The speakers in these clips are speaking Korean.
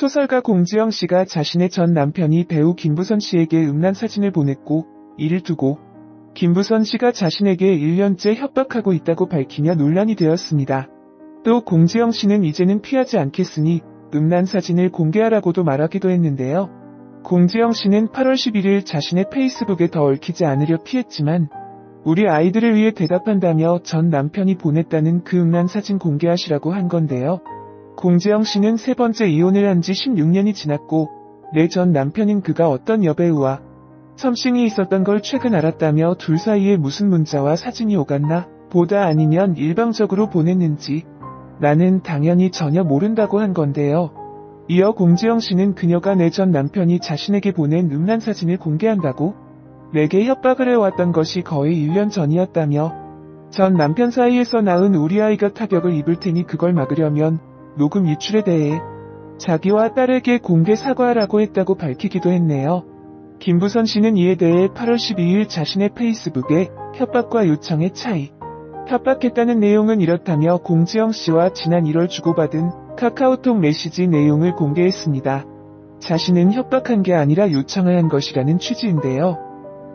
소설가 공지영 씨가 자신의 전 남편이 배우 김부선 씨에게 음란 사진을 보냈고 이를 두고 김부선 씨가 자신에게 1년째 협박하고 있다고 밝히며 논란이 되었습니다. 또 공지영 씨는 이제는 피하지 않겠으니 음란 사진을 공개하라고도 말하기도 했는데요. 공지영 씨는 8월 11일 자신의 페이스북에 더 얽히지 않으려 피했지만 우리 아이들을 위해 대답한다며 전 남편이 보냈다는 그 음란 사진 공개하시라고 한 건데요. 공지영 씨는 세 번째 이혼을 한 지 16년이 지났고 내 전 남편인 그가 어떤 여배우와 썸씽이 있었던 걸 최근 알았다며 둘 사이에 무슨 문자와 사진이 오갔나 보다 아니면 일방적으로 보냈는지 나는 당연히 전혀 모른다고 한 건데요. 이어 공지영 씨는 그녀가 내 전 남편이 자신에게 보낸 음란 사진을 공개한다고 내게 협박을 해왔던 것이 거의 1년 전이었다며 전 남편 사이에서 낳은 우리 아이가 타격을 입을 테니 그걸 막으려면 녹음 유출에 대해 자기와 딸에게 공개 사과하라고 했다고 밝히기도 했네요. 김부선 씨는 이에 대해 8월 12일 자신의 페이스북에 협박과 요청의 차이, 협박했다는 내용은 이렇다며 공지영 씨와 지난 1월 주고받은 카카오톡 메시지 내용을 공개했습니다. 자신은 협박한 게 아니라 요청을 한 것이라는 취지인데요.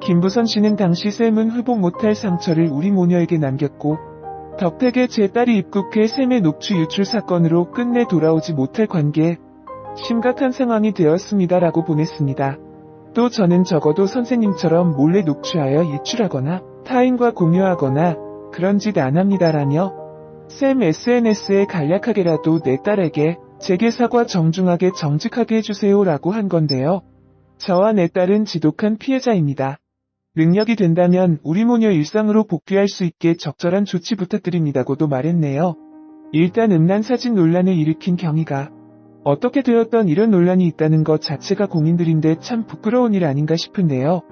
김부선 씨는 당시 쌤은 회복 못할 상처를 우리 모녀에게 남겼고 덕택에 제 딸이 입국해 쌤의 녹취 유출 사건으로 끝내 돌아오지 못할 관계 심각한 상황이 되었습니다라고 보냈습니다. 또 저는 적어도 선생님처럼 몰래 녹취하여 유출하거나 타인과 공유하거나 그런 짓 안 합니다라며 쌤 SNS에 간략하게라도 내 딸에게 제게 사과 정중하게 정직하게 해주세요라고 한 건데요. 저와 내 딸은 지독한 피해자입니다. 능력이 된다면 우리 모녀 일상으로 복귀할 수 있게 적절한 조치 부탁드립니다고도 말했네요. 일단 음란 사진 논란을 일으킨 경위가 어떻게 되었던 이런 논란이 있다는 것 자체가 공인들인데 참 부끄러운 일 아닌가 싶은데요.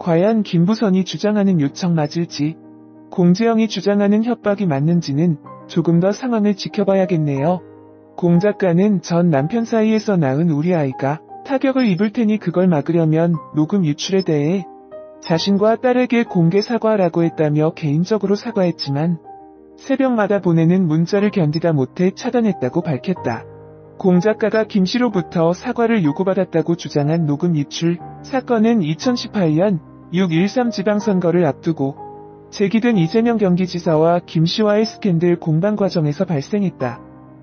과연 김부선이 주장하는 요청 맞을지 공지영이 주장하는 협박이 맞는지는 조금 더 상황을 지켜봐야겠네요. 공 작가는 전 남편 사이에서 낳은 우리 아이가 타격을 입을 테니 그걸 막으려면 녹음 유출에 대해 자신과 딸에게 공개 사과하라고 했다며 개인적으로 사과했지만 새벽마다 보내는 문자를 견디다 못해 차단했다고 밝혔다. 공 작가가 김 씨로부터 사과를 요구받았다고 주장한 녹음 유출 사건은 2018년 6.13 지방선거를 앞두고 제기된 이재명 경기지사와 김 씨와의 스캔들 공방 과정에서 발생했다.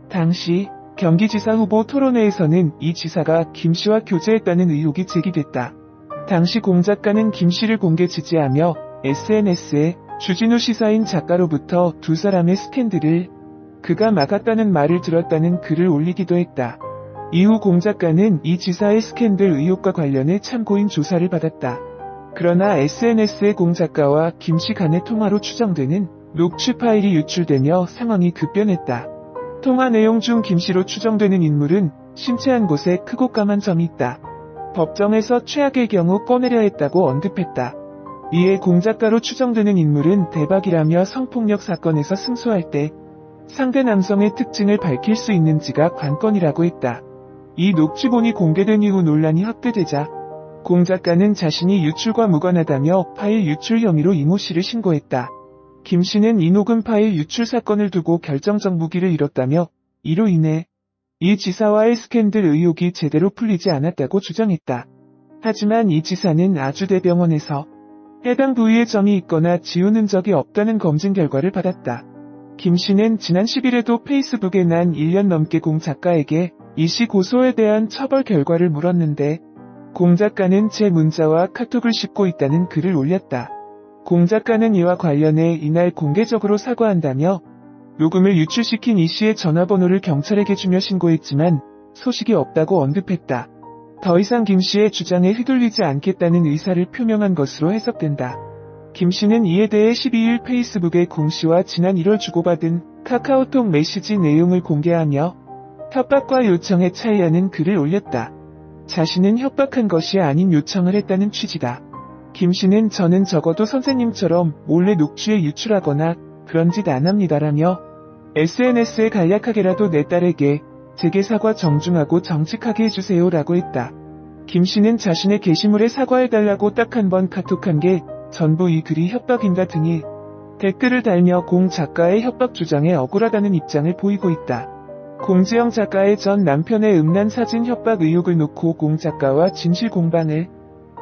당시 경기지사 후보 토론회에서는 이 지사가 김 씨와 교제했다는 의혹이 제기됐다. 당시 공 작가는 김 씨를 공개 지지하며 SNS에 주진우 시사인 작가로부터 두 사람의 스캔들을 그가 막았다는 말을 들었다는 글을 올리기도 했다. 이후 공 작가는 이 지사의 스캔들 의혹과 관련해 참고인 조사를 받았다. 그러나 SNS에 공 작가와 김 씨 간의 통화로 추정되는 녹취 파일이 유출되며 상황이 급변했다. 통화 내용 중 김 씨로 추정되는 인물은 심체한 곳에 크고 까만 점이 있다. 법정에서 최악의 경우 꺼내려 했다고 언급했다. 이에 공 작가로 추정되는 인물은 대박이라며 성폭력 사건에서 승소할 때 상대 남성의 특징을 밝힐 수 있는지가 관건이라고 했다. 이 녹취본이 공개된 이후 논란이 확대되자 공 작가는 자신이 유출과 무관하다며 파일 유출 혐의로 이모 씨를 신고했다. 김 씨는 이 녹음 파일 유출 사건을 두고 결정적 무기를 잃었다며 이로 인해 이 지사와의 스캔들 의혹이 제대로 풀리지 않았다고 주장했다. 하지만 이 지사는 아주대병원에서 해당 부위에 점이 있거나 지운 흔적이 없다는 검진 결과를 받았다. 김 씨는 지난 10일에도 페이스북에 난 1년 넘게 공 작가에게 이 씨 고소에 대한 처벌 결과를 물었는데 공 작가는 제 문자와 카톡을 씹고 있다는 글을 올렸다. 공 작가는 이와 관련해 이날 공개적으로 사과한다며 녹음을 유출시킨 이 씨의 전화번호를 경찰에게 주며 신고했지만 소식이 없다고 언급했다. 더 이상 김 씨의 주장에 휘둘리지 않겠다는 의사를 표명한 것으로 해석된다. 김 씨는 이에 대해 12일 페이스북에 공 씨와 지난 1월 주고받은 카카오톡 메시지 내용을 공개하며 협박과 요청의 차이라는 글을 올렸다. 자신은 협박한 것이 아닌 요청을 했다는 취지다. 김 씨는 저는 적어도 선생님처럼 몰래 녹취에 유출하거나 그런 짓 안 합니다라며 SNS에 간략하게라도 내 딸에게 제게 사과 정중하고 정직하게 해주세요라고 했다. 김 씨는 자신의 게시물에 사과해달라고 딱 한 번 카톡한 게 전부 이 글이 협박인가 등의 댓글을 달며 공 작가의 협박 주장에 억울하다는 입장을 보이고 있다. 공지영 작가의 전 남편의 음란 사진 협박 의혹을 놓고 공 작가와 진실 공방을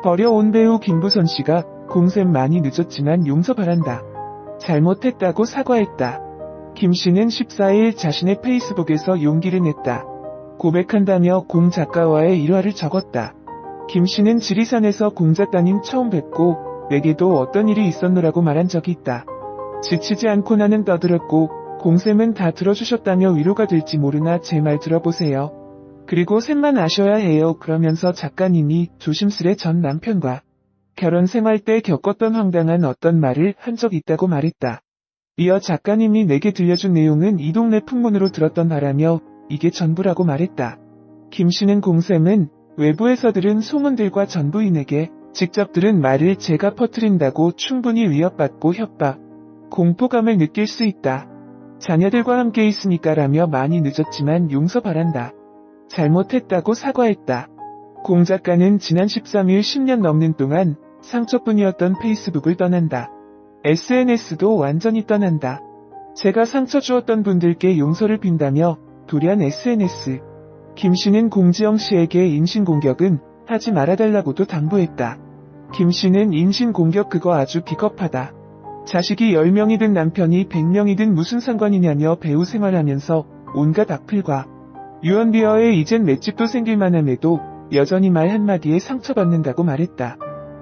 벌여온 배우 김부선 씨가 공셈 많이 늦었지만 용서 바란다. 잘못했다고 사과했다. 김 씨는 14일 자신의 페이스북에서 용기를 냈다. 고백한다며 공 작가와의 일화를 적었다. 김 씨는 지리산에서 공 작가님 처음 뵙고 내게도 어떤 일이 있었노라고 말한 적이 있다. 지치지 않고 나는 떠들었고 공셈은 다 들어주셨다며 위로가 될지 모르나 제 말 들어보세요. 그리고 셈만 아셔야 해요. 그러면서 작가님이 조심스레 전 남편과 결혼 생활 때 겪었던 황당한 어떤 말을 한 적 있다고 말했다. 이어 작가님이 내게 들려준 내용은 이 동네 풍문으로 들었던 바라며 이게 전부라고 말했다. 김 씨는 공셈은 외부에서 들은 소문들과 전부인에게 직접 들은 말을 제가 퍼뜨린다고 충분히 위협받고 협박, 공포감을 느낄 수 있다. 자녀들과 함께 있으니까 라며 많이 늦었지만 용서 바란다. 잘못했다고 사과했다. 공 작가는 지난 13일 10년 넘는 동안 상처뿐이었던 페이스북을 떠난다. SNS도 완전히 떠난다. 제가 상처 주었던 분들께 용서를 빈다며 돌연 SNS. 김 씨는 공지영 씨에게 인신공격은 하지 말아달라고도 당부했다. 김 씨는 인신공격 그거 아주 비겁하다. 자식이 10명이든 남편이 100명이든 무슨 상관이냐며 배우 생활하면서 온갖 악플과 유언비어에 이젠 맷집도 생길 만함에도 여전히 말 한마디에 상처받는다고 말했다.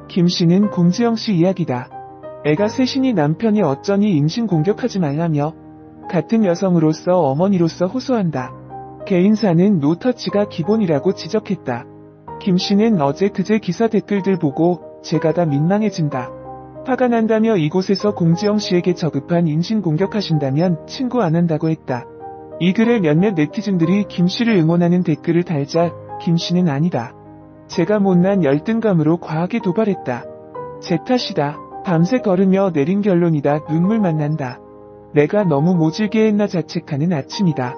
김 씨는 공지영 씨 이야기다. 애가 셋이니 남편이 어쩌니 인신공격하지 말라며 같은 여성으로서 어머니로서 호소한다. 개인사는 노터치가 기본이라고 지적했다. 김 씨는 어제 그제 기사 댓글들 보고 제가 다 민망해진다. 화가 난다며 이곳에서 공지영 씨에게 저급한 인신공격하신다면 친구 안 한다고 했다. 이 글에 몇몇 네티즌들이 김 씨를 응원하는 댓글을 달자 김 씨는 아니다. 제가 못난 열등감으로 과하게 도발했다. 제 탓이다. 밤새 걸으며 내린 결론이다. 눈물만 난다. 내가 너무 모질게 했나 자책하는 아침이다.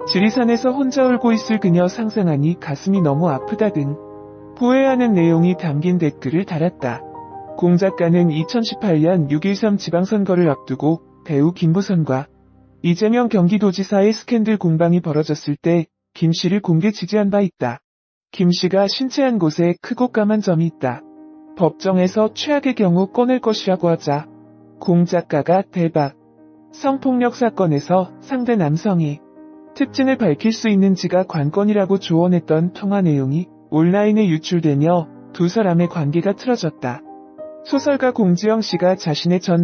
지리산에서 혼자 울고 있을 그녀 상상하니 가슴이 너무 아프다 등 후회하는 내용이 담긴 댓글을 달았다. 공 작가는 2018년 6.13 지방선거를 앞두고 배우 김부선과 이재명 경기도지사의 스캔들 공방이 벌어졌을 때 김 씨를 공개 지지한 바 있다. 김 씨가 신체한 곳에 크고 까만 점이 있다. 법정에서 최악의 경우 꺼낼 것이라고 하자 공 작가가 대박. 성폭력 사건에서 상대 남성이 특징을 밝힐 수 있는지가 관건이라고 조언했던 통화 내용이 온라인에 유출되며 두 사람의 관계가 틀어졌다. 소설가 공지영 씨가 자신의 전